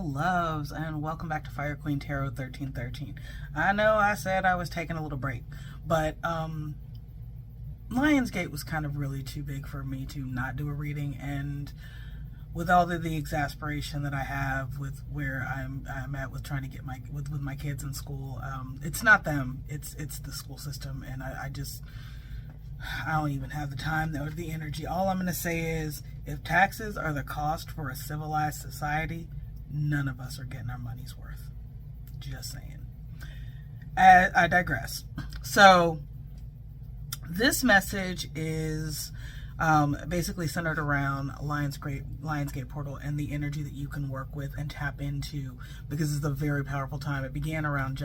loves, and welcome back to Fire Queen Tarot 1313. I know I said I was taking a little break, but Lionsgate was kind of really too big for me to not do a reading, and with all the exasperation that I have with where I'm at with trying to get with my kids in school, it's not them, it's the school system, and I don't even have the time or the energy. All I'm going to say is, if taxes are the cost for a civilized society, none of us are getting our money's worth. Just saying. I digress. So, this message is basically centered around Lionsgate portal and the energy that you can work with and tap into, because it's a very powerful time. It began around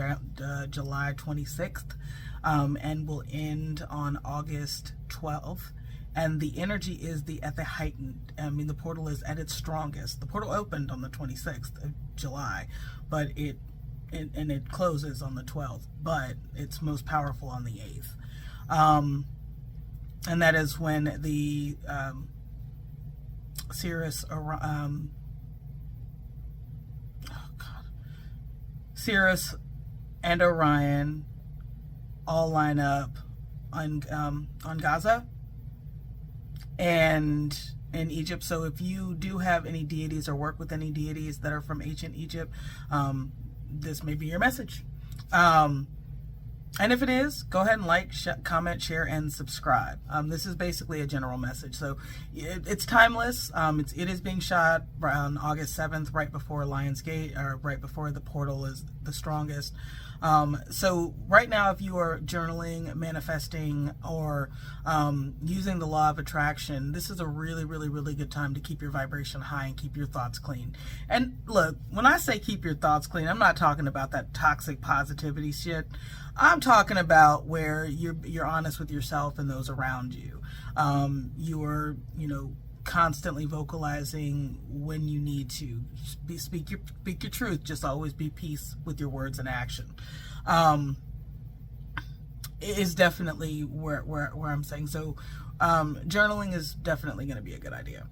July 26th and will end on August 12th. And the energy is at the heightened. I mean, the portal is at its strongest. The portal opened on the 26th of July, but it closes on the 12th, but it's most powerful on the 8th. And that is when the Sirius and Orion all line up on Giza and in Egypt. So if you do have any deities or work with any deities that are from ancient Egypt, this may be your message. And if it is, go ahead and like, comment, share, and subscribe. This is basically a general message. So it's timeless. It is being shot on August 7th, right before Lionsgate, or right before the portal is the strongest. So right now, if you are journaling, manifesting, or using the law of attraction, this is a really, really, really good time to keep your vibration high and keep your thoughts clean. And look, when I say keep your thoughts clean, I'm not talking about that toxic positivity shit. I'm talking about where you're honest with yourself and those around you. You're, constantly vocalizing when you need to speak your truth. Just always be peace with your words and action. It is definitely where I'm saying. So journaling is definitely going to be a good idea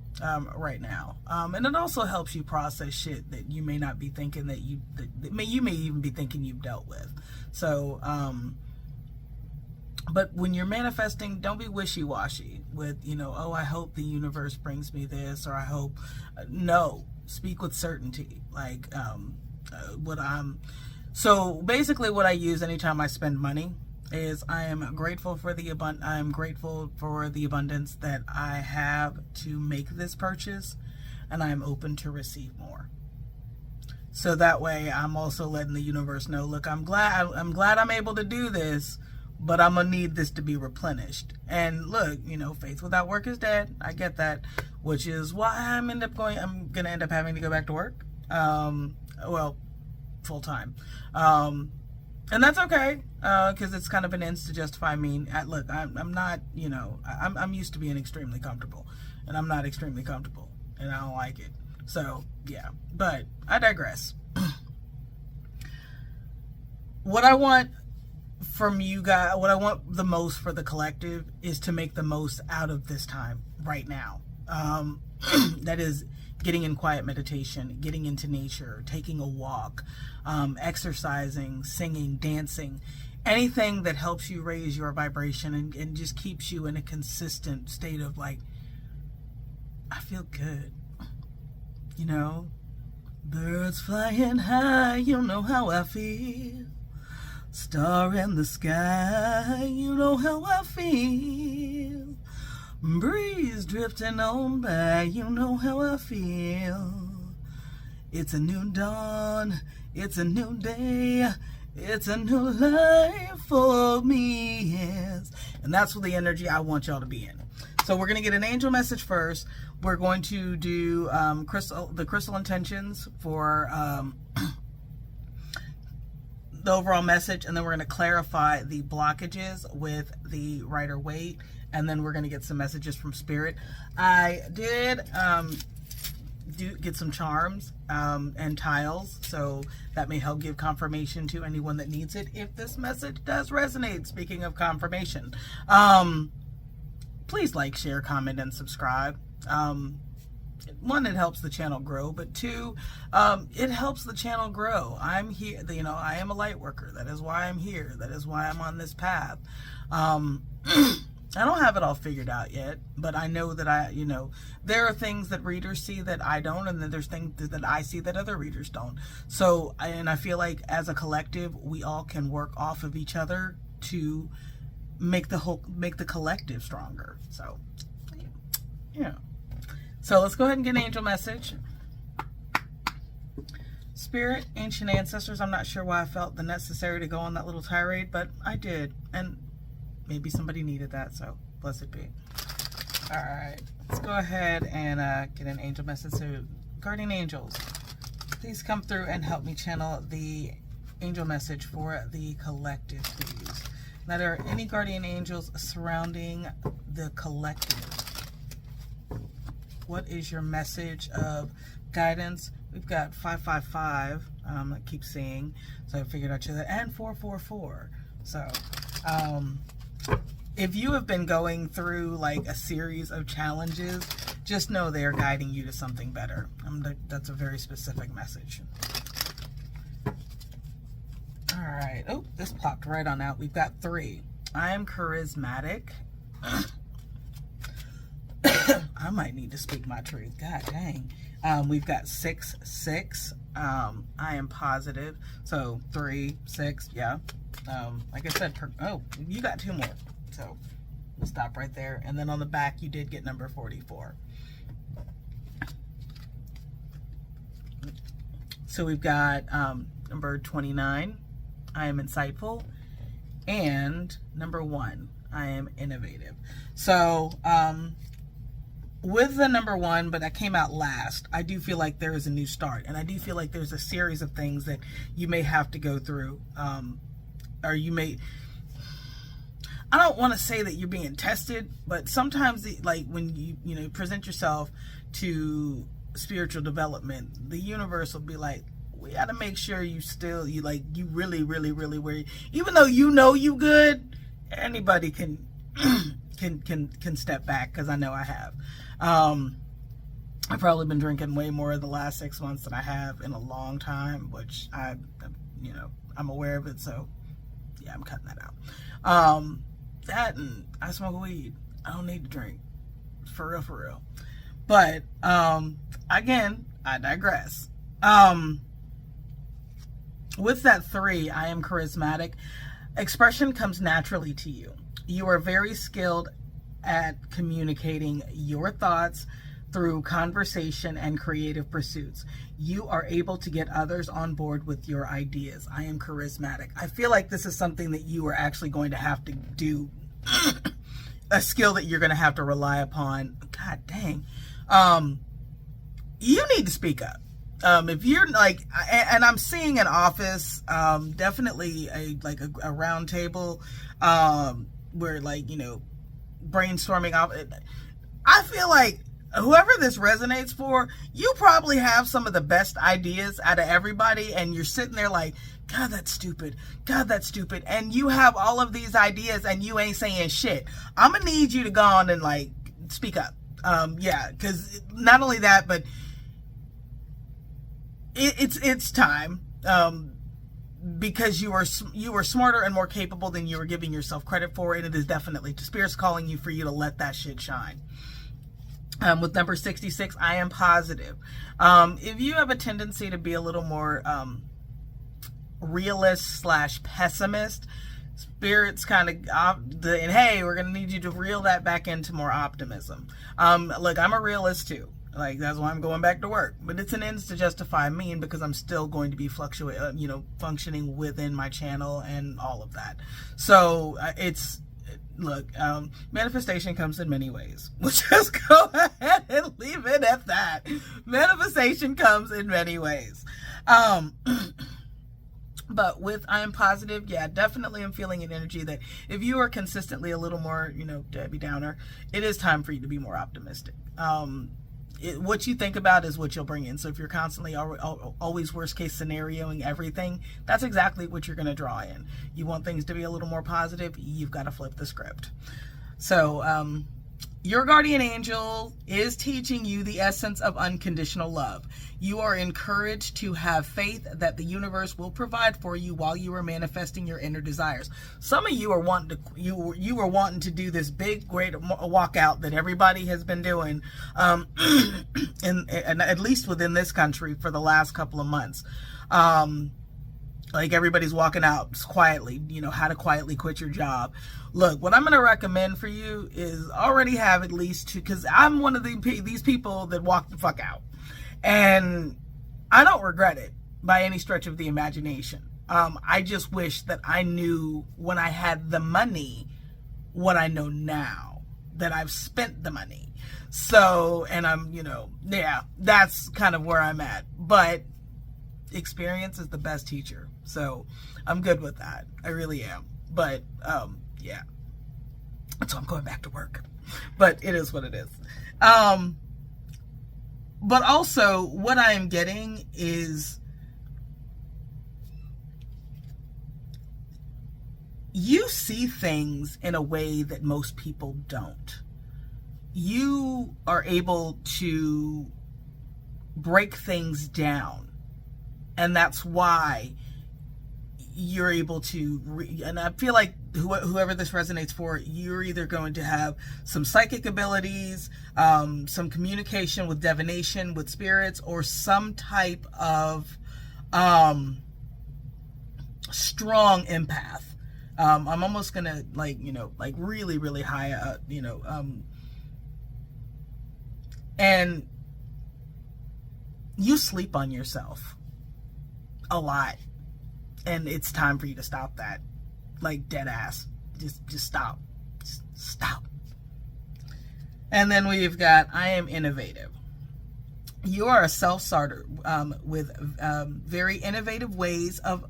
right now, and it also helps you process shit that you may not be thinking that you may even be thinking you've dealt with. So but when you're manifesting, don't be wishy-washy with, oh, I hope the universe brings me this, or I hope, no, speak with certainty. Like, so basically what I use anytime I spend money is I am grateful for the abundance that I have to make this purchase, and I am open to receive more. So that way I'm also letting the universe know, look, I'm glad I'm able to do this, but I'm gonna need this to be replenished. And look, faith without work is dead. I get that, which is why I'm gonna end up having to go back to work. Well, full time. And that's okay, because it's kind of an ends to justify me. Look, I'm not, I'm used to being extremely comfortable, and I'm not extremely comfortable, and I don't like it. So yeah, but I digress. What I want from you guys, what I want the most for the collective, is to make the most out of this time right now. That is getting in quiet meditation, getting into nature, taking a walk, exercising, singing, dancing, anything that helps you raise your vibration and just keeps you in a consistent state of like, I feel good. Birds flying high, you know how I feel. Star in the sky, you know how I feel. Breeze drifting on by, you know how I feel. It's a new dawn, it's a new day, it's a new life for me, yes. And that's what the energy I want y'all to be in. So we're going to get an angel message first. We're going to do the crystal intentions for the overall message, and then we're going to clarify the blockages with the Rider-Waite, and then we're going to get some messages from Spirit. I did get some charms and tiles, so that may help give confirmation to anyone that needs it if this message does resonate. Speaking of confirmation, please like, share, comment, and subscribe. one, it helps the channel grow, but two, it helps the channel grow. I'm here, I am a light worker. That is why I'm here. That is why I'm on this path. I don't have it all figured out yet, but I know that there are things that readers see that I don't, and then there's things that I see that other readers don't. So, and I feel like as a collective, we all can work off of each other to make the collective stronger. So, yeah. So let's go ahead and get an angel message. Spirit, ancient ancestors, I'm not sure why I felt the necessary to go on that little tirade, but I did. And maybe somebody needed that, so blessed be. All right, let's go ahead and get an angel message. So, guardian angels, please come through and help me channel the angel message for the collective, please. Now, there are any guardian angels surrounding the collective. What is your message of guidance? We've got 555. I keep seeing, so I figured I'd share that, and 444. So, if you have been going through like a series of challenges, just know they are guiding you to something better. That's a very specific message. All right. Oh, this popped right on out. We've got 3. I am charismatic. I might need to speak my truth. God dang. We've got 6. I am positive. So 3, 6. Yeah. Like I said, you got 2 more. So we'll stop right there. And then on the back, you did get number 44. So we've got number 29. I am insightful. And number 1. I am innovative. So, with the number 1, but that came out last, I do feel like there is a new start, and I do feel like there's a series of things that you may have to go through, or you may, I don't want to say that you're being tested, but sometimes like when you present yourself to spiritual development, the universe will be like, we got to make sure you really, really, really, where, even though you good, anybody can step back, because I know I have. I've probably been drinking way more the last 6 months than I have in a long time, which I'm aware of it. So yeah, I'm cutting that out. That, and I smoke weed. I don't need to drink, for real. But again, I digress. With that 3, I am charismatic. Expression comes naturally to you. You are very skilled at communicating your thoughts through conversation and creative pursuits. You are able to get others on board with your ideas. I am charismatic. I feel like this is something that you are actually going to have to do, a skill that you're going to have to rely upon. God dang. You need to speak up. If you're like, and I'm seeing an office, definitely a round table, where brainstorming. I feel like whoever this resonates for, you probably have some of the best ideas out of everybody, and you're sitting there like, God, that's stupid. God, that's stupid. And you have all of these ideas and you ain't saying shit. I'm gonna need you to go on and speak up. Yeah, because not only that, but it's time, because you are smarter and more capable than you were giving yourself credit for, and it is definitely Spirit's calling you for you to let that shit shine. With number 66, I am positive. If you have a tendency to be a little more realist / pessimist, Spirit's kind of and hey, we're gonna need you to reel that back into more optimism. Look, I'm a realist too. That's why I'm going back to work. But it's an ends to justify mean, because I'm still going to be functioning within my channel and all of that. So manifestation comes in many ways. We'll just go ahead and leave it at that. Manifestation comes in many ways. But with I am positive, yeah, definitely I'm feeling an energy that if you are consistently a little more, Debbie Downer, it is time for you to be more optimistic. What you think about is what you'll bring in. So if you're constantly always worst case scenarioing everything, that's exactly what you're going to draw in. You want things to be a little more positive, you've got to flip the script. So Your guardian angel is teaching you the essence of unconditional love. You are encouraged to have faith that the universe will provide for you while you are manifesting your inner desires. Some of you are wanting to you were wanting to do this big great walkout that everybody has been doing, and at least within this country for the last couple of months. Like everybody's walking out quietly, how to quietly quit your job. Look, what I'm going to recommend for you is already have at least two, because I'm one of these people that walk the fuck out. And I don't regret it by any stretch of the imagination. I just wish that I knew when I had the money what I know now, that I've spent the money. So, and I'm, that's kind of where I'm at. But experience is the best teacher. So I'm good with that. I really am. But, yeah. So I'm going back to work. But it is what it is. But also, what I am getting is you see things in a way that most people don't. You are able to break things down. And that's why you're able to, and I feel like whoever this resonates for, you're either going to have some psychic abilities, some communication with divination, with spirits, or some type of strong empath. I'm almost gonna really, really high, and you sleep on yourself a lot. And it's time for you to stop that. Like, dead ass. Just stop. Just stop. And then we've got, I am innovative. You are a self-starter with very innovative ways of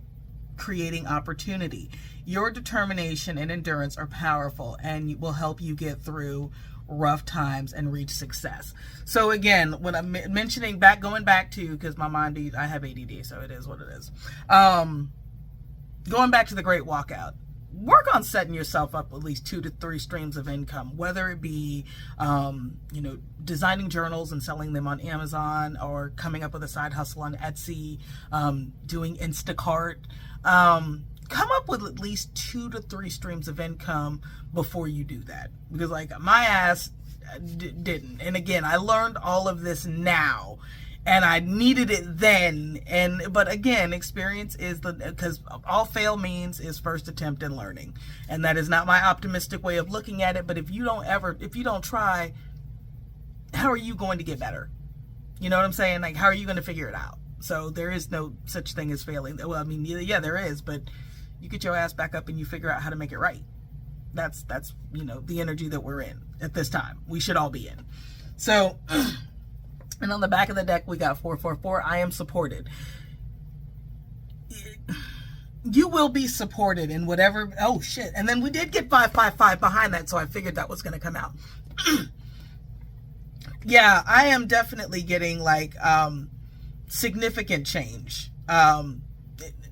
creating opportunity. Your determination and endurance are powerful and will help you get through rough times and reach success. So again, when I'm mentioning going back to, because my mind, I have ADD, so it is what it is. Going back to the great walkout, work on setting yourself up at least 2 to 3 streams of income, whether it be, designing journals and selling them on Amazon, or coming up with a side hustle on Etsy, doing Instacart. Come up with at least 2 to 3 streams of income before you do that. Because like my ass didn't. And again, I learned all of this now. And I needed it then. But again, experience is because all fail means is first attempt in learning. And that is not my optimistic way of looking at it. But if you don't try, how are you going to get better? You know what I'm saying? Like, how are you going to figure it out? So there is no such thing as failing. Well, I mean, yeah, there is, but you get your ass back up and you figure out how to make it right. That's the energy that we're in at this time. We should all be in. So, and on the back of the deck, we got 444. I am supported. You will be supported in whatever. Oh shit! And then we did get 555 behind that, so I figured that was going to come out. Yeah, I am definitely getting like significant change.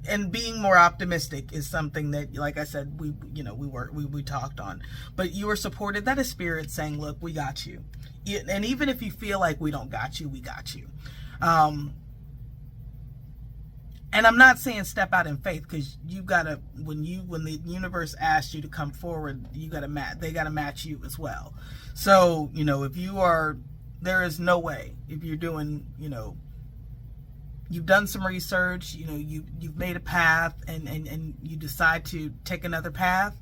And being more optimistic is something that, like I said, we talked on. But you are supported. That is spirit saying, "Look, we got you." And even if you feel like we don't got you, we got you. And I'm not saying step out in faith, because you gotta, when the universe asks you to come forward, you gotta they gotta match you as well. So if you are, there is no way, if you're doing, you've done some research, you've made a path, and you decide to take another path,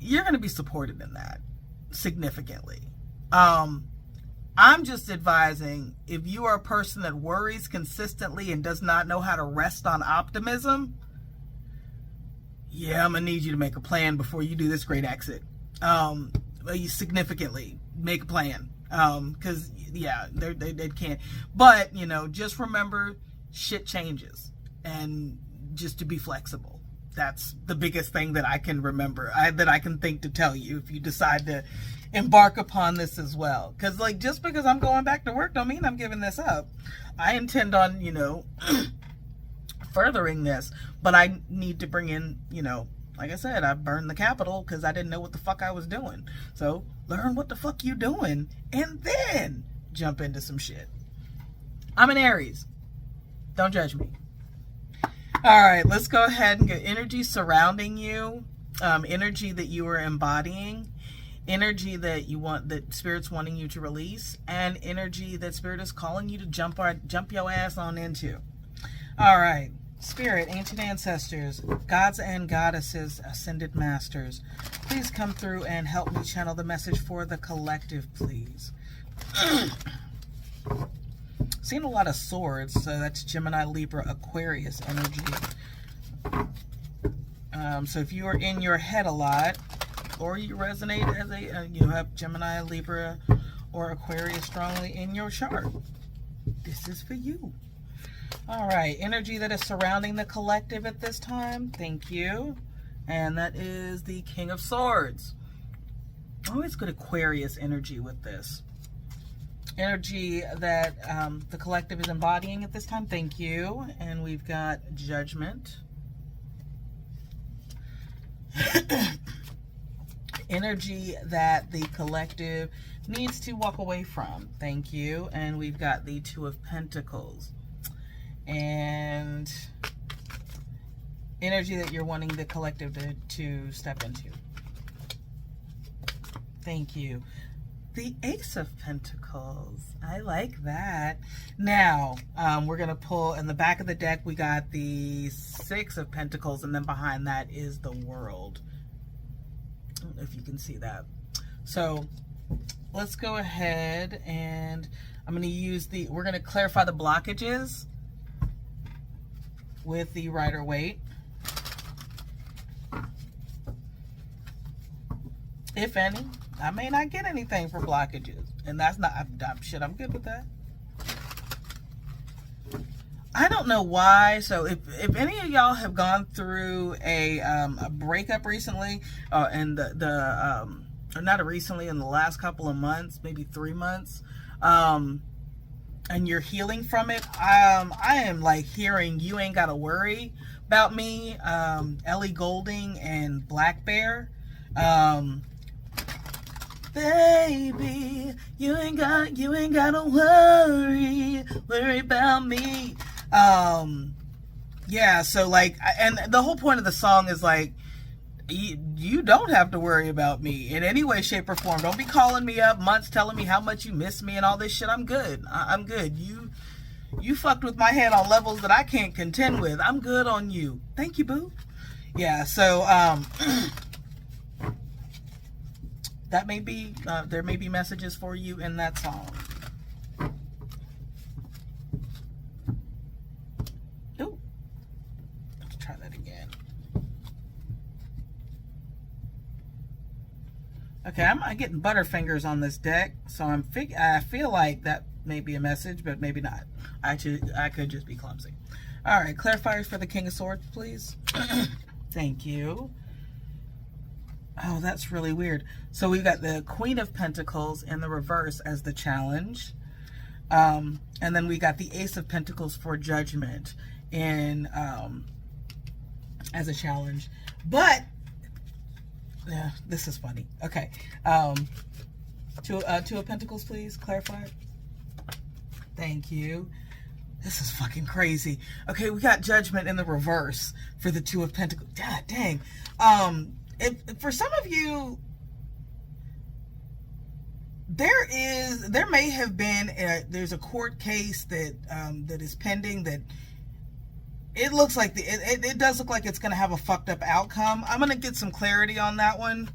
you're going to be supported in that significantly. I'm just advising, if you are a person that worries consistently and does not know how to rest on optimism, yeah, I'm going to need you to make a plan before you do this great exit. You significantly make a plan. Because yeah, they can't. But just remember, shit changes, and just to be flexible. That's the biggest thing that I can remember. That I can think to tell you if you decide to embark upon this as well. Because like, just because I'm going back to work don't mean I'm giving this up. I intend on furthering this, but I need to bring in like I said, I burned the capital because I didn't know what the fuck I was doing. So learn what the fuck you doing, and then jump into some shit. I'm an Aries. Don't judge me. All right, let's go ahead and get energy surrounding you, energy that you are embodying, energy that you want, that Spirit's wanting you to release, and energy that Spirit is calling you to jump your ass on into. All right, Spirit, ancient ancestors, gods and goddesses, ascended masters, please come through and help me channel the message for the collective, please. Seeing a lot of swords, so that's Gemini, Libra, Aquarius energy. So if you are in your head a lot, or you resonate as a, you have Gemini, Libra, or Aquarius strongly in your chart, this is for you. All right, energy that is surrounding the collective at this time. Thank you. And that is the King of Swords. Always good Aquarius energy with this. Energy that the collective is embodying at this time. Thank you. And we've got Judgment. Energy that the collective needs to walk away from. Thank you. And we've got the Two of Pentacles. And energy that you're wanting the collective to step into. Thank you. The Ace of Pentacles. I like that. Now, we're going to pull in the back of the deck. We got the Six of Pentacles, and then behind that is the World. I don't know if you can see that. So let's go ahead and I'm going to use we're going to clarify the blockages with the Rider-Waite. If any. I may not get anything for blockages, and that's not, I'm good with that. I don't know why. So if any of y'all have gone through a breakup recently, and or not recently, in the last couple of months, maybe 3 months, and you're healing from it, I am like hearing You Ain't Gotta Worry About Me, Ellie Goulding and Black Bear. Baby, you ain't gotta worry about me. Yeah, so like, and the whole point of the song is like, you don't have to worry about me in any way, shape, or form. Don't be calling me up months telling me how much you miss me and all this shit. I'm good. I'm good. You fucked with my head on levels that I can't contend with. I'm good on you. Thank you, boo. Yeah, so that may be, there may be messages for you in that song. Ooh. Let's try that again. Okay, I'm getting butterfingers on this deck, so I feel like that may be a message, but maybe not. I could just be clumsy. All right, clarifiers for the King of Swords, please. Thank you. Oh, that's really weird. So we've got the Queen of Pentacles in the reverse as the challenge. And then we got the Ace of Pentacles for Judgment in as a challenge. But yeah, this is funny. Okay. Two of Pentacles, please. Clarify. Thank you. This is fucking crazy. Okay, we got Judgment in the reverse for the Two of Pentacles. God dang. For some of you, there may have been there's a court case that that is pending that it looks like it does look like it's going to have a fucked up outcome. I'm going to get some clarity on that one.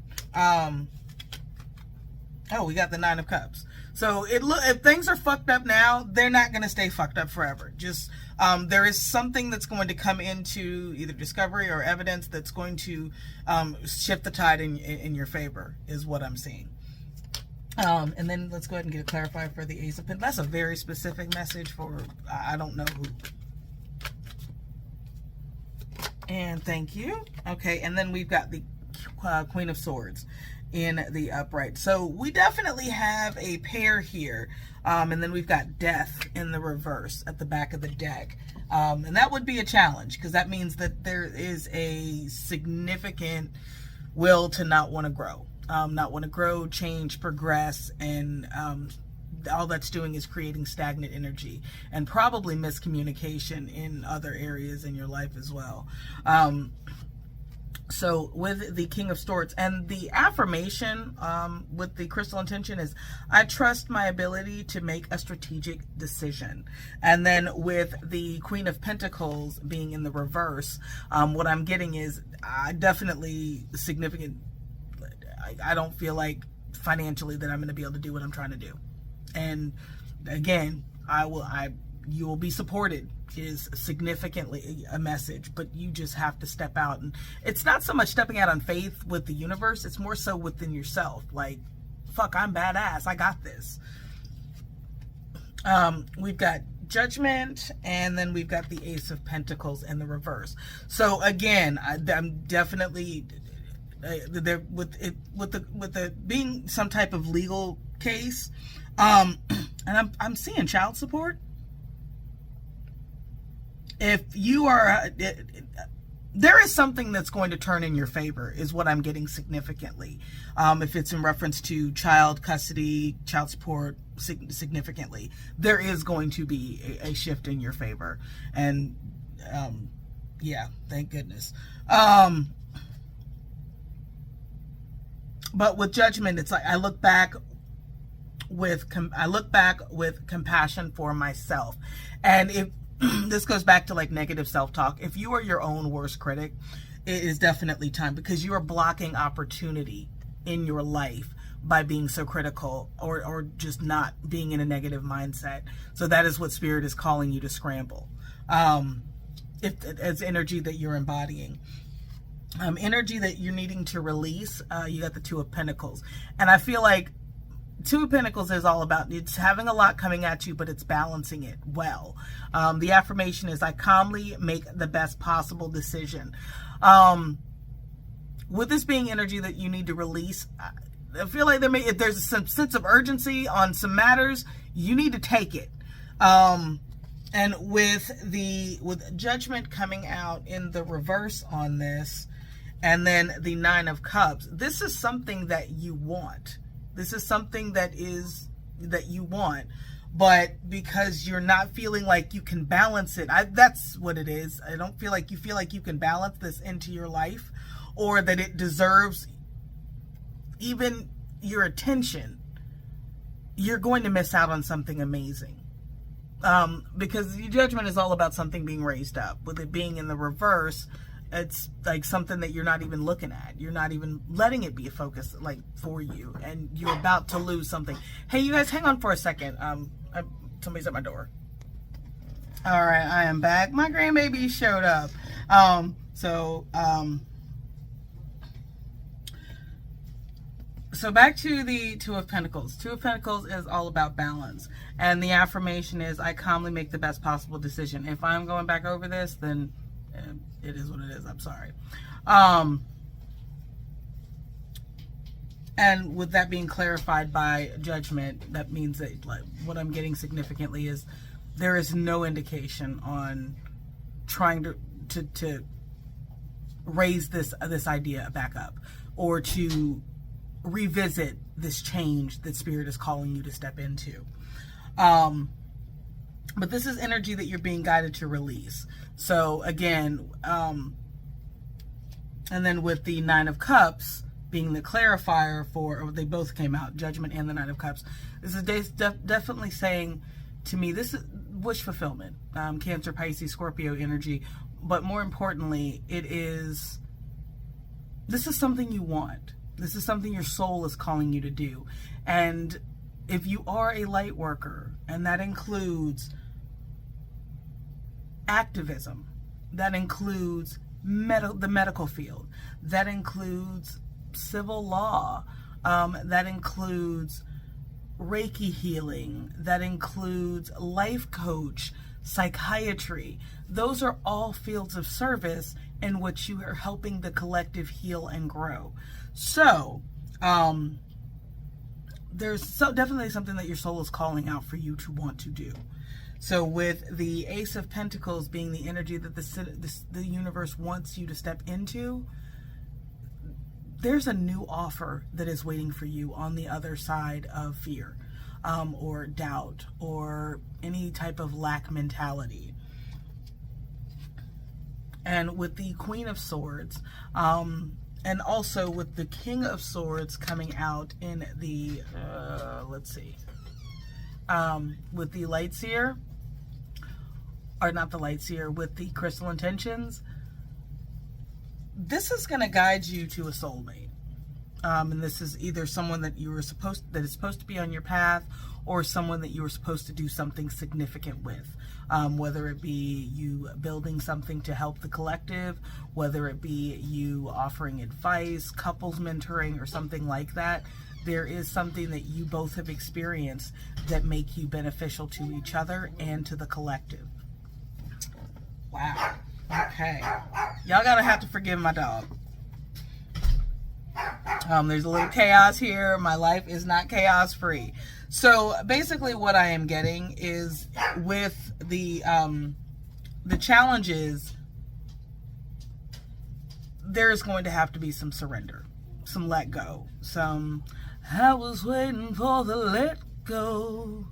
Oh, we got the Nine of Cups. So if things are fucked up now, they're not going to stay fucked up forever. Just there is something that's going to come into either discovery or evidence that's going to shift the tide in your favor, is what I'm seeing. And then let's go ahead and get a clarifier for the Ace of Pentacles. That's a very specific message for I don't know who. And thank you. Okay, and then we've got the Queen of Swords in the upright. So we definitely have a pair here. And then we've got Death in the reverse at the back of the deck. And that would be a challenge, because that means that there is a significant will to not want to grow. not want to grow, change, progress, and all that's doing is creating stagnant energy and probably miscommunication in other areas in your life as well. So with the King of Swords, and the affirmation with the crystal intention is, I trust my ability to make a strategic decision. And then with the Queen of Pentacles being in the reverse, what I'm getting is definitely significant. I don't feel like financially that I'm going to be able to do what I'm trying to do. And again, you will be supported is significantly a message, but you just have to step out. And it's not so much stepping out on faith with the universe, it's more so within yourself. Like, fuck, I'm badass, I got this. We've got Judgment, and then we've got the Ace of Pentacles in the reverse. So again, I'm definitely there with the being some type of legal case, and I'm seeing child support. If you are, there is something that's going to turn in your favor, is what I'm getting significantly. If it's in reference to child custody, child support, significantly, there is going to be a shift in your favor. And yeah, thank goodness. But with Judgment, it's like I look back with compassion for myself. And if this goes back to like negative self-talk, if you are your own worst critic, it is definitely time, because you are blocking opportunity in your life by being so critical, or just not being in a negative mindset. So that is what Spirit is calling you to scramble. If it's energy that you're embodying, energy that you're needing to release, you got the Two of Pentacles. And I feel like Two of Pentacles is all about, it's having a lot coming at you, but it's balancing it well. The affirmation is, I calmly make the best possible decision. With this being energy that you need to release, I feel like if there's some sense of urgency on some matters, you need to take it. And with Judgment coming out in the reverse on this, and then the Nine of Cups, this is something that you want. This is something that you want, but because you're not feeling like you can balance it, that's what it is. I don't feel like you can balance this into your life, or that it deserves even your attention. You're going to miss out on something amazing. Because your Judgment is all about something being raised up. With it being in the reverse, it's like something that you're not even looking at. You're not even letting it be a focus, like, for you, and you're about to lose something. Hey, you guys, hang on for a second. Somebody's at my door. All right, I am back. My grandbaby showed up. So back to the Two of Pentacles. Two of Pentacles is all about balance. And the affirmation is, I calmly make the best possible decision. If I'm going back over this, then it is what it is. I'm sorry. And with that being clarified by Judgment, that means that, like, what I'm getting significantly is there is no indication on trying to raise this idea back up, or to revisit this change that Spirit is calling you to step into. But this is energy that you're being guided to release. So again, and then with the Nine of Cups being the clarifier for, or they both came out, Judgment and the Nine of Cups, this is definitely saying to me, this is wish fulfillment, Cancer, Pisces, Scorpio energy. But more importantly, this is something you want. This is something your soul is calling you to do. And if you are a light worker, and that includes activism, that includes the medical field, that includes civil law, that includes Reiki healing, that includes life coach, psychiatry, those are all fields of service in which you are helping the collective heal and grow. So, there's definitely something that your soul is calling out for you to want to do. So with the Ace of Pentacles being the energy that the universe wants you to step into, there's a new offer that is waiting for you on the other side of fear, or doubt, or any type of lack mentality. And with the Queen of Swords, and also with the King of Swords coming out in the, with the Lightseer, or not the Lightseer, with the Crystal Intentions, this is going to guide you to a soulmate. And this is either someone that that is supposed to be on your path, or someone that you were supposed to do something significant with. Whether it be you building something to help the collective, whether it be you offering advice, couples mentoring, or something like that. There is something that you both have experienced that make you beneficial to each other and to the collective. Wow. Okay. Y'all gotta have to forgive my dog. There's a little chaos here. My life is not chaos free. So basically what I am getting is with the challenges, there's going to have to be some surrender, some let go, I was waiting for the let go.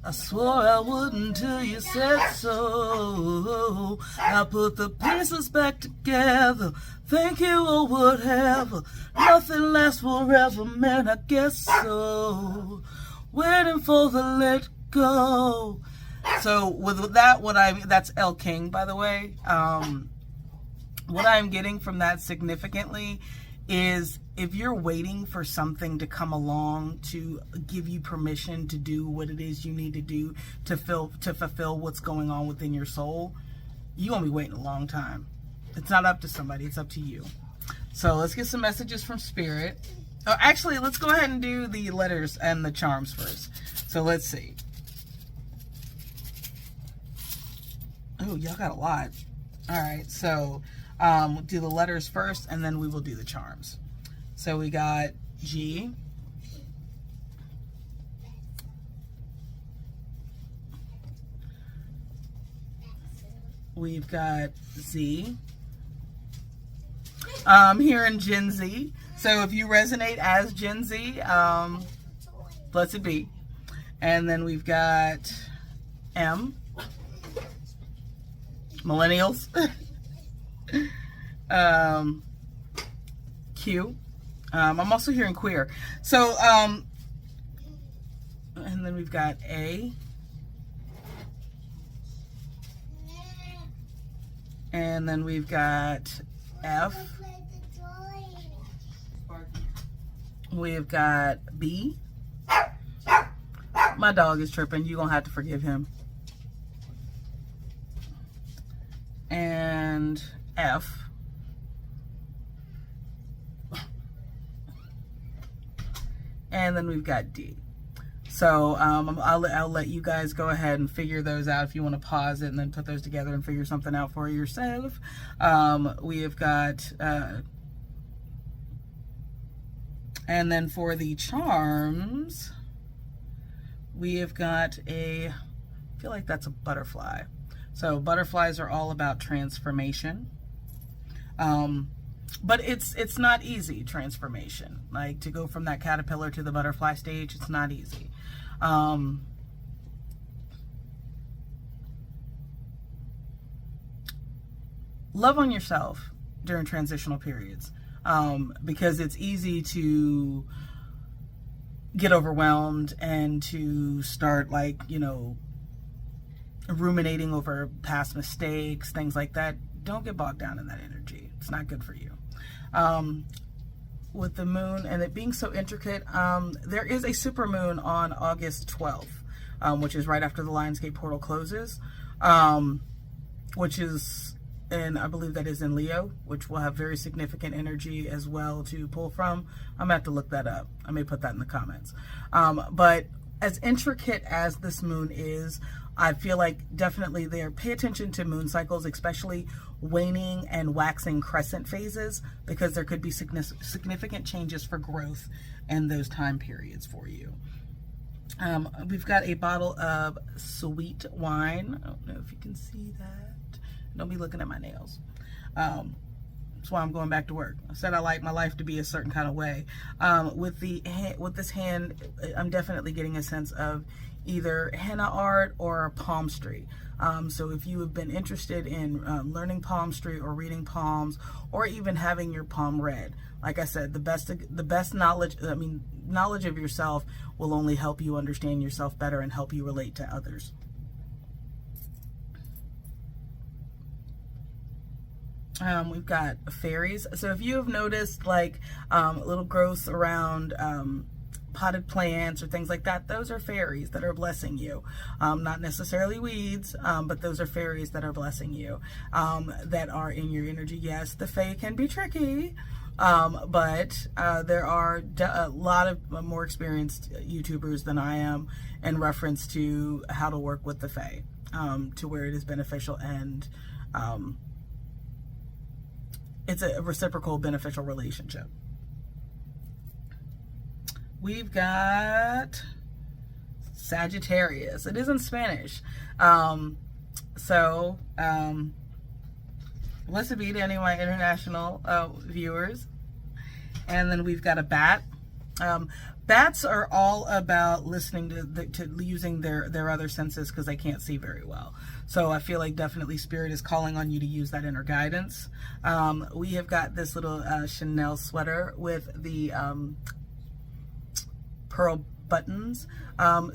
I swore I wouldn't till you said so. I put the pieces back together. Thank you or whatever. Nothing lasts forever, man, I guess so. Waiting for the let go. So with that, that's El King, by the way. What I'm getting from that significantly is if you're waiting for something to come along to give you permission to do what it is you need to do to fulfill what's going on within your soul, you're going to be waiting a long time. It's not up to somebody, it's up to you. So let's get some messages from Spirit. Oh, actually, let's go ahead and do the letters and the charms first. So let's see. Oh, y'all got a lot. All right, so we'll do the letters first, and then we will do the charms. So we got G. We've got Z. Here in Gen Z. So if you resonate as Gen Z, blessed be. And then we've got M. Millennials. Q. I'm also hearing queer. So, and then we've got A. And then we've got F. We've got B. My dog is tripping. You're going to have to forgive him. And F. And then we've got D. So I'll let you guys go ahead and figure those out if you want to pause it and then put those together and figure something out for yourself. We have got, and then for the charms, we have got I feel like that's a butterfly. So butterflies are all about transformation. But it's not easy, transformation. Like to go from that caterpillar to the butterfly stage, it's not easy. Love on yourself during transitional periods, because it's easy to get overwhelmed and to start ruminating over past mistakes, things like that. Don't get bogged down in that energy. It's not good for you. With the moon and it being so intricate, there is a super moon on August 12th, which is right after the Lionsgate portal closes, which is, and I believe that is in Leo, which will have very significant energy as well to pull from. I'm gonna have to look that up. I may put that in the comments. But as intricate as this moon is, I feel like definitely there, pay attention to moon cycles, especially waning and waxing crescent phases, because there could be significant changes for growth in those time periods for you. We've got a bottle of sweet wine. I don't know if you can see that. Don't be looking at my nails. That's why I'm going back to work. I said I like my life to be a certain kind of way. With this hand, I'm definitely getting a sense of either henna art or palmistry. So if you have been interested in learning palmistry or reading palms, or even having your palm read, like I said, the best knowledge, knowledge of yourself will only help you understand yourself better and help you relate to others. We've got fairies. So if you have noticed like little growths around potted plants or things like that, those are fairies that are blessing you. Not necessarily weeds, but those are fairies that are blessing you, that are in your energy. Yes, the fae can be tricky, but there are a lot of more experienced YouTubers than I am in reference to how to work with the fae, to where it is beneficial, and it's a reciprocal beneficial relationship. We've got Sagittarius. It is in Spanish. Blessed be to any of my international viewers. And then we've got a bat. Bats are all about listening to using their other senses, because they can't see very well. So I feel like definitely Spirit is calling on you to use that inner guidance. We have got this little Chanel sweater with the pearl buttons.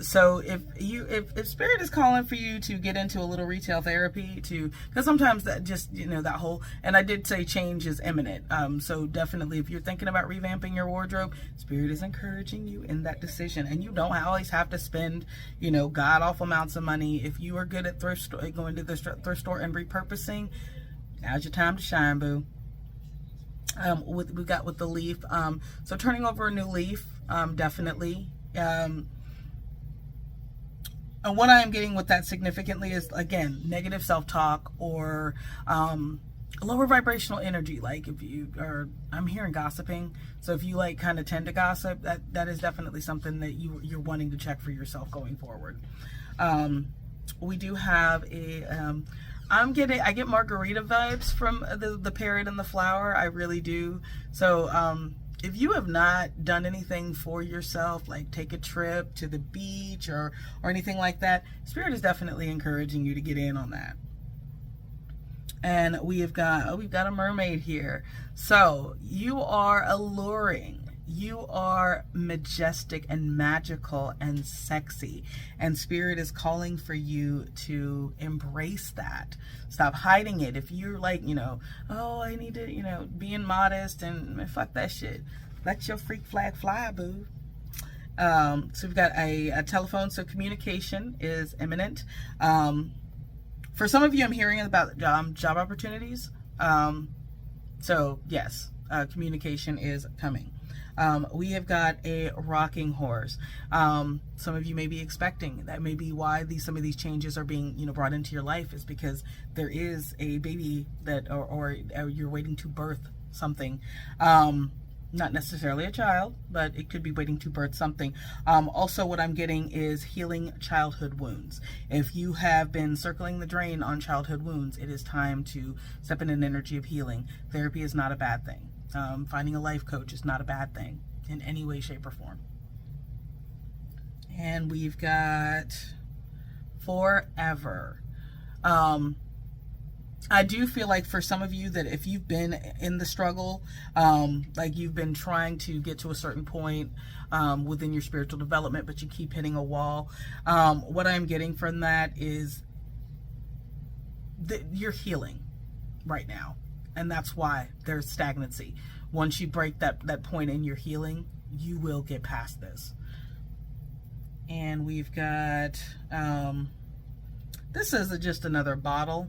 So if Spirit is calling for you to get into a little retail therapy, because sometimes that just, that whole, and I did say change is imminent. So definitely if you're thinking about revamping your wardrobe, Spirit is encouraging you in that decision. And you don't always have to spend, god awful amounts of money. If you are good at going to the thrift store and repurposing, now's your time to shine, boo. We got with the leaf. So turning over a new leaf, definitely. And what I am getting with that significantly is, again, negative self-talk or lower vibrational energy. Like if you are, I'm hearing gossiping. So if you like kind of tend to gossip, that is definitely something that you're wanting to check for yourself going forward. We do have a, I get margarita vibes from the parrot and the flower. I really do. So, if you have not done anything for yourself, like take a trip to the beach or anything like that, Spirit is definitely encouraging you to get in on that. And we've got a mermaid here. So you are alluring. You are majestic and magical and sexy, and Spirit is calling for you to embrace that. Stop hiding it. If you're like, oh, I need to, being modest and fuck that shit. Let your freak flag fly, boo. So we've got a telephone. So communication is imminent. For some of you, I'm hearing about job opportunities. So yes, communication is coming. We have got a rocking horse. Some of you may be expecting that. May be why some of these changes are being brought into your life, is because there is a baby that or you're waiting to birth something. Not necessarily a child, but it could be waiting to birth something. Also, what I'm getting is healing childhood wounds. If you have been circling the drain on childhood wounds, it is time to step in an energy of healing. Therapy is not a bad thing. Finding a life coach is not a bad thing in any way, shape, or form. And we've got forever. I do feel like for some of you that if you've been in the struggle, like you've been trying to get to a certain point within your spiritual development, but you keep hitting a wall, what I'm getting from that is that you're healing right now. And that's why there's stagnancy. Once you break that point in your healing, you will get past this. And we've got, this is just another bottle.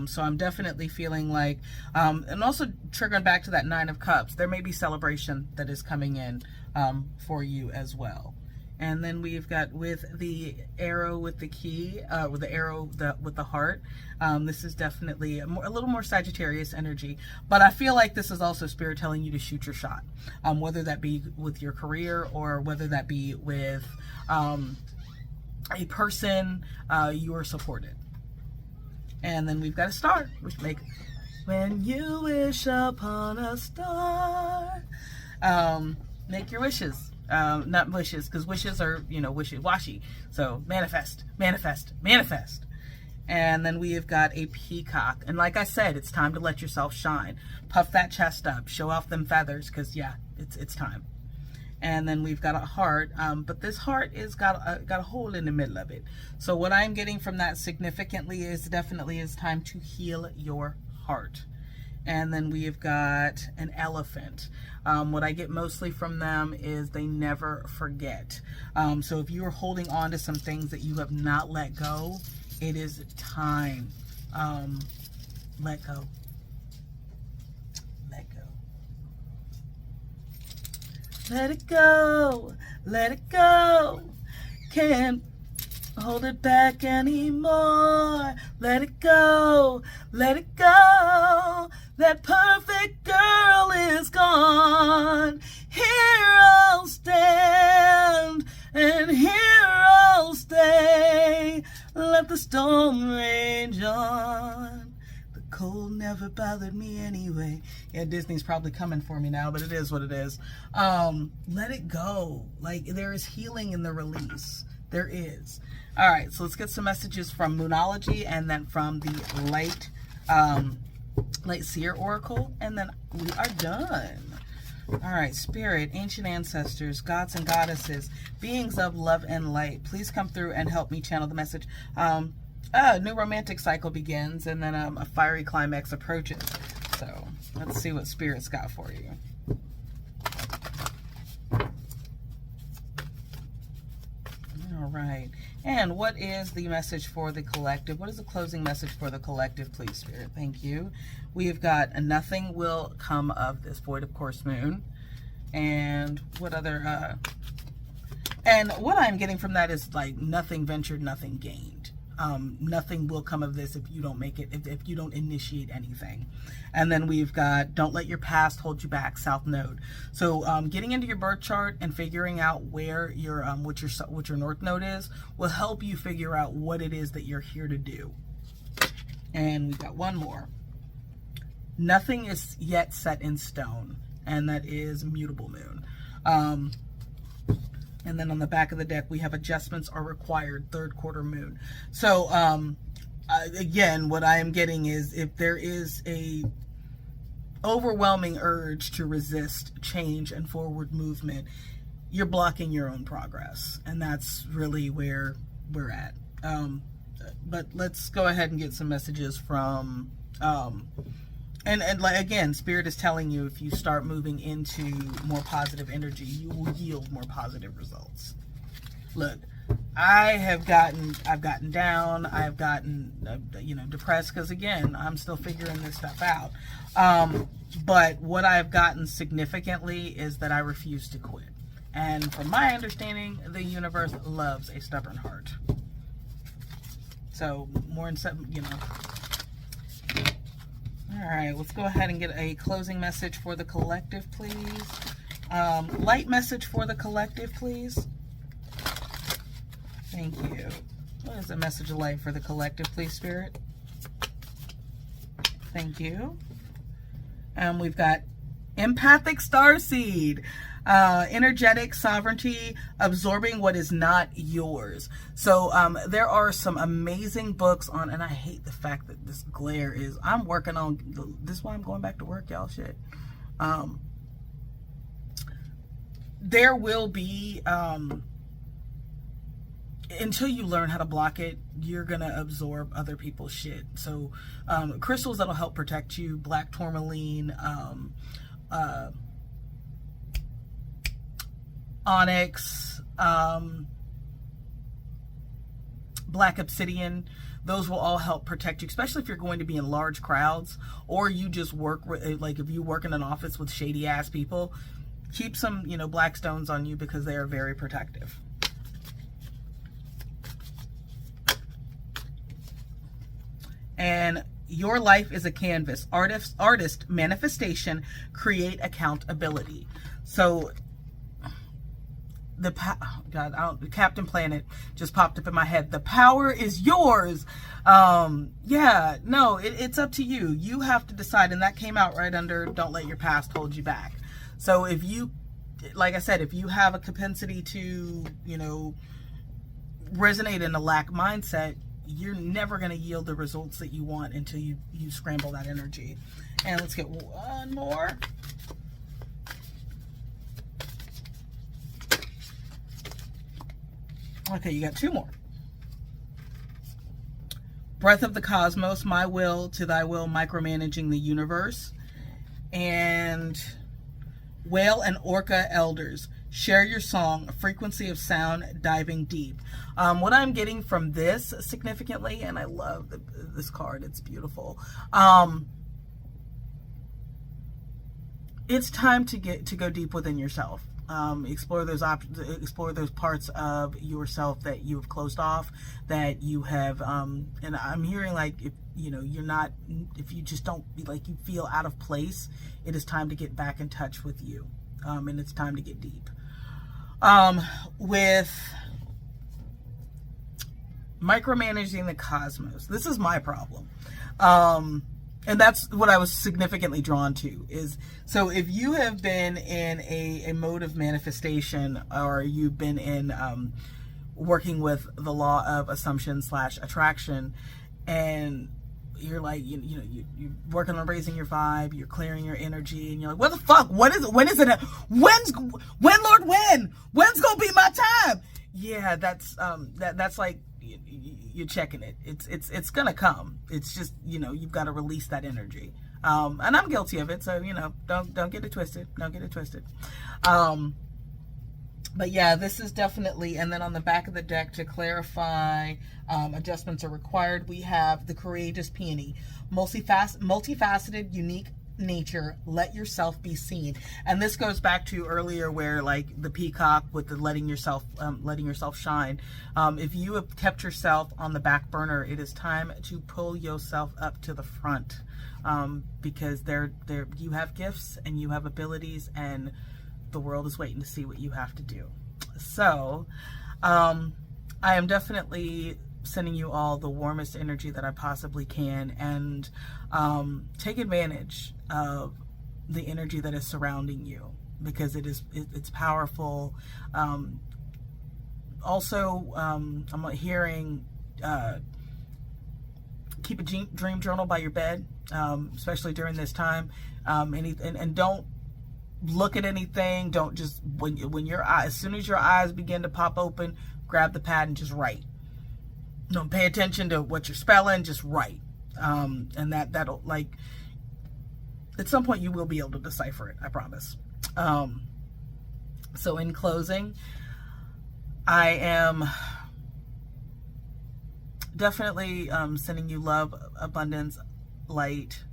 So I'm definitely feeling like, and also triggering back to that 9 of Cups, there may be celebration that is coming in for you as well. And then we've got with the arrow with the key, with the arrow with the heart. This is definitely a little more Sagittarius energy, but I feel like this is also Spirit telling you to shoot your shot, whether that be with your career or whether that be with a person you are supported. And then we've got a star, which when you wish upon a star. Make your wishes. Not wishes, because wishes are, wishy-washy. So manifest, manifest, manifest. And then we have got a peacock. And like I said, it's time to let yourself shine. Puff that chest up. Show off them feathers, because, yeah, it's time. And then we've got a heart. But this heart is got a hole in the middle of it. So what I'm getting from that significantly is definitely is time to heal your heart. And then we've got an elephant. What I get mostly from them is they never forget. So if you're holding on to some things that you have not let go, it is time. Let go. Let go. Let it go. Let it go. Can't hold it back anymore. Let it go. Let it go. That perfect girl is gone. Here I'll stand, and here I'll stay. Let the storm rage on. The cold never bothered me anyway. Yeah, Disney's probably coming for me now, but it is what it is. Let it go. Like, there is healing in the release. There is. All right, so let's get some messages from Moonology and then from the Light Seer Oracle, and then we are done. All right, Spirit, ancient ancestors, gods and goddesses, beings of love and light, please come through and help me channel the message. A new romantic cycle begins, and then a fiery climax approaches. So let's see what Spirit's got for you. All right. And what is the message for the collective? What is the closing message for the collective, please, Spirit? Thank you. We've got nothing will come of this void, of course, moon. And what other, and what I'm getting from that is like nothing ventured, nothing gained. Nothing will come of this if you don't make it, if you don't initiate anything. And then we've got don't let your past hold you back, South Node. So getting into your birth chart and figuring out where your what your North Node is will help you figure out what it is that you're here to do. And we've got one more. Nothing is yet set in stone, and that is mutable moon. And then on the back of the deck, we have adjustments are required, third quarter moon. So, again, what I am getting is if there is a overwhelming urge to resist change and forward movement, you're blocking your own progress. And that's really where we're at. But let's go ahead and get some messages from... And like, again, Spirit is telling you if you start moving into more positive energy, you will yield more positive results. Look, I've gotten down, I've gotten, depressed because, again, I'm still figuring this stuff out. But what I've gotten significantly is that I refuse to quit. And from my understanding, the universe loves a stubborn heart. So, more in some, All right, let's go ahead and get a closing message for the collective, please. Light message for the collective, please. Thank you. What is the message of light for the collective, please, Spirit? Thank you. We've got empathic starseed. Energetic sovereignty, absorbing what is not yours. So there are some amazing books on, and I hate the fact that this glare is, I'm working on, this is why I'm going back to work, y'all, shit. There will be, until you learn how to block it, you're going to absorb other people's shit. So crystals that'll help protect you, black tourmaline, onyx, black obsidian, those will all help protect you, especially if you're going to be in large crowds, or you just work, like if you work in an office with shady ass people, keep some, black stones on you because they are very protective. And your life is a canvas. Artist manifestation, create accountability. So Captain Planet just popped up in my head. The power is yours. Yeah, no, it's up to you. You have to decide, and that came out right under don't let your past hold you back. So if you, like I said, if you have a propensity to, resonate in a lack mindset, you're never going to yield the results that you want until you scramble that energy. And let's get one more. Okay, you got two more. Breath of the Cosmos, my will to thy will, micromanaging the universe. And Whale and Orca Elders, share your song, a frequency of sound, diving deep. What I'm getting from this significantly, and I love this card, it's beautiful. It's time to go deep within yourself. Explore those parts of yourself that you have closed off, that you have, and I'm hearing like if you just don't like, you feel out of place, it is time to get back in touch with you, and it's time to get deep. With micromanaging the cosmos, this is my problem. And that's what I was significantly drawn to is, so if you have been in a mode of manifestation, or you've been in working with the law of assumption / attraction, and you're like, you're working on raising your vibe, you're clearing your energy, and you're like, what the fuck? When is it? Lord, when's gonna be my time? Yeah, that's like, you're checking it. It's gonna come. It's just, you've got to release that energy. And I'm guilty of it, so don't get it twisted. Don't get it twisted. But yeah, this is definitely, and then on the back of the deck to clarify, adjustments are required. We have the courageous peony, multifaceted, unique nature, let yourself be seen. And this goes back to earlier where like the peacock with the letting yourself shine. If you have kept yourself on the back burner, it is time to pull yourself up to the front, because you have gifts and you have abilities, and the world is waiting to see what you have to do. So I am definitely sending you all the warmest energy that I possibly can, and take advantage of the energy that is surrounding you, because it's powerful. Also, I'm hearing keep a dream journal by your bed, especially during this time, and don't look at anything. Don't just, when your eyes, as soon as your eyes begin to pop open, grab the pad and just write. Don't pay attention to what you're spelling, just write. And that'll, like, at some point you will be able to decipher it, I promise. So in closing, I am definitely sending you love, abundance, light,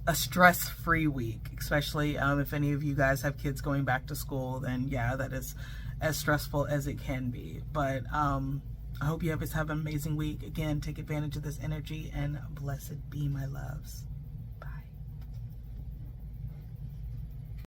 a stress-free week, especially if any of you guys have kids going back to school, then yeah, that is as stressful as it can be. But I hope you have an amazing week. Again, take advantage of this energy, and blessed be my loves.